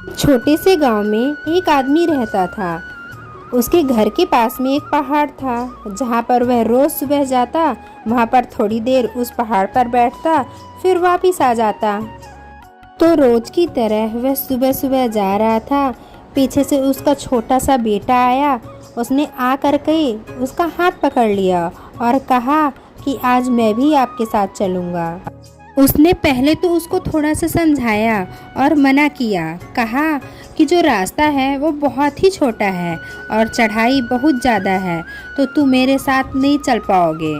छोटे से गांव में एक आदमी रहता था। उसके घर के पास में एक पहाड़ था, जहाँ पर वह रोज सुबह जाता, वहाँ पर थोड़ी देर उस पहाड़ पर बैठता, फिर वापस आ जाता। तो रोज की तरह वह सुबह सुबह जा रहा था। पीछे से उसका छोटा सा बेटा आया। उसने आ कर के उसका हाथ पकड़ लिया और कहा कि आज मैं भी आपके साथ चलूँगा। उसने पहले तो उसको थोड़ा सा समझाया और मना किया, कहा कि जो रास्ता है वो बहुत ही छोटा है और चढ़ाई बहुत ज़्यादा है, तो तू मेरे साथ नहीं चल पाओगे।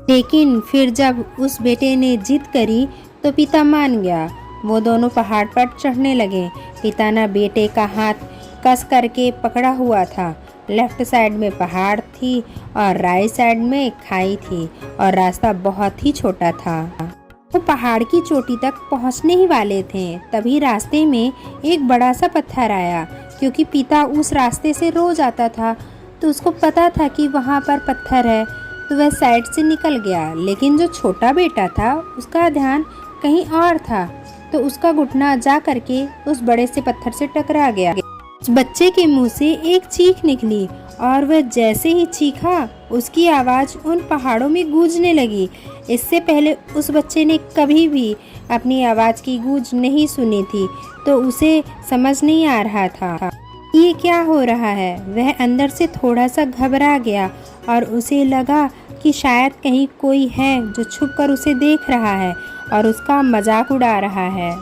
लेकिन फिर जब उस बेटे ने जिद करी तो पिता मान गया। वो दोनों पहाड़ पर चढ़ने लगे। पिता ने बेटे का हाथ कस करके पकड़ा हुआ था। लेफ्ट साइड में पहाड़ थी और राइट साइड में खाई थी और रास्ता बहुत ही छोटा था। वो पहाड़ की चोटी तक पहुंचने ही वाले थे, तभी रास्ते में एक बड़ा सा पत्थर आया। क्योंकि पिता उस रास्ते से रोज आता था, तो उसको पता था कि वहाँ पर पत्थर है, तो वह साइड से निकल गया। लेकिन जो छोटा बेटा था उसका ध्यान कहीं और था, तो उसका घुटना जा करके उस बड़े से पत्थर से टकरा गया। उस बच्चे के मुंह से एक चीख निकली और वह जैसे ही चीखा, उसकी आवाज़ उन पहाड़ों में गूंजने लगी। इससे पहले उस बच्चे ने कभी भी अपनी आवाज़ की गूंज नहीं सुनी थी, तो उसे समझ नहीं आ रहा था ये क्या हो रहा है। वह अंदर से थोड़ा सा घबरा गया और उसे लगा कि शायद कहीं कोई है जो छुपकर उसे देख रहा है और उसका मजाक उड़ा रहा है।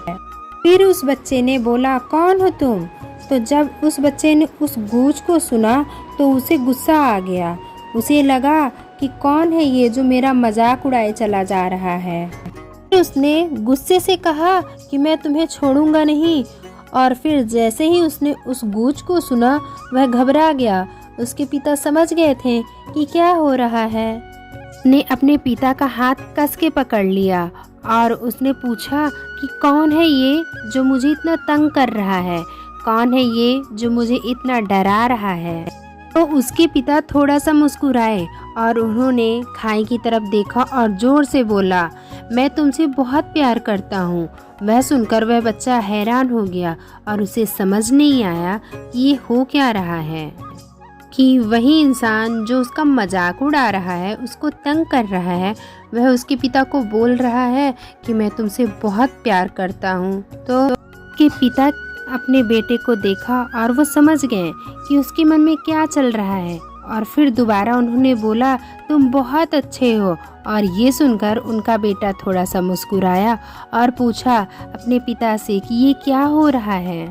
फिर उस बच्चे ने बोला, कौन हो तुम? तो जब उस बच्चे ने उस गूंज को सुना तो उसे गुस्सा आ गया। उसे लगा कि कौन है ये जो मेरा मजाक उड़ाए चला जा रहा है। फिर उसने गुस्से से कहा कि मैं तुम्हें छोड़ूंगा नहीं। और फिर जैसे ही उसने उस गूंज को सुना, वह घबरा गया। उसके पिता समझ गए थे कि क्या हो रहा है। उसने अपने पिता का हाथ कस के पकड़ लिया और उसने पूछा कि कौन है ये जो मुझे इतना तंग कर रहा है, कौन है ये जो मुझे इतना डरा रहा है। तो उसके पिता थोड़ा सा मुस्कुराए और उन्होंने खाई की तरफ देखा और जोर से बोला, मैं तुमसे बहुत प्यार करता हूँ। वह सुनकर वह बच्चा हैरान हो गया और उसे समझ नहीं आया कि ये हो क्या रहा है, कि वही इंसान जो उसका मजाक उड़ा रहा है, उसको तंग कर रहा है, वह उसके पिता को बोल रहा है कि मैं तुमसे बहुत प्यार करता हूँ। तो उसके पिता अपने बेटे को देखा और वो समझ गए कि उसके मन में क्या चल रहा है। और फिर दोबारा उन्होंने बोला, तुम बहुत अच्छे हो। और ये सुनकर उनका बेटा थोड़ा सा मुस्कुराया और पूछा अपने पिता से कि ये क्या हो रहा है।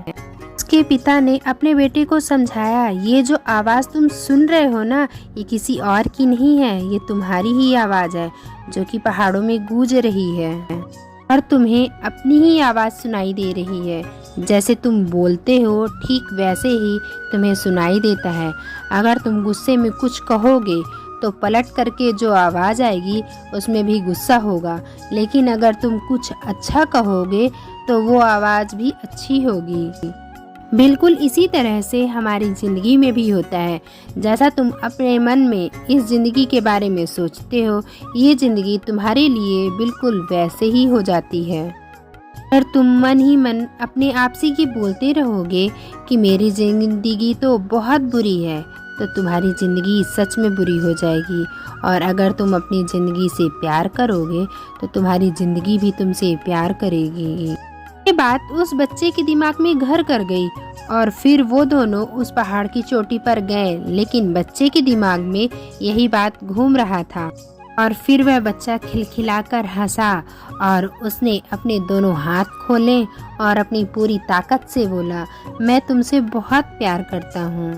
उसके पिता ने अपने बेटे को समझाया, ये जो आवाज़ तुम सुन रहे हो ना, ये किसी और की नहीं है, ये तुम्हारी ही आवाज़ है जो कि पहाड़ों में गूंज रही है और तुम्हें अपनी ही आवाज़ सुनाई दे रही है। जैसे तुम बोलते हो ठीक वैसे ही तुम्हें सुनाई देता है। अगर तुम गुस्से में कुछ कहोगे तो पलट करके जो आवाज़ आएगी उसमें भी गुस्सा होगा, लेकिन अगर तुम कुछ अच्छा कहोगे तो वो आवाज़ भी अच्छी होगी। बिल्कुल इसी तरह से हमारी ज़िंदगी में भी होता है। जैसा तुम अपने मन में इस ज़िंदगी के बारे में सोचते हो, ये ज़िंदगी तुम्हारे लिए बिल्कुल वैसे ही हो जाती है। अगर तुम मन ही मन अपने आप से ये बोलते रहोगे कि मेरी ज़िंदगी तो बहुत बुरी है, तो तुम्हारी ज़िंदगी सच में बुरी हो जाएगी। और अगर तुम अपनी ज़िंदगी से प्यार करोगे तो तुम्हारी ज़िंदगी भी तुमसे प्यार करेगी। ये बात उस बच्चे के दिमाग में घर कर गई और फिर वो दोनों उस पहाड़ की चोटी पर गए। लेकिन बच्चे के दिमाग में यही बात घूम रहा था और फिर वह बच्चा खिलखिलाकर हंसा और उसने अपने दोनों हाथ खोले और अपनी पूरी ताकत से बोला, मैं तुमसे बहुत प्यार करता हूँ।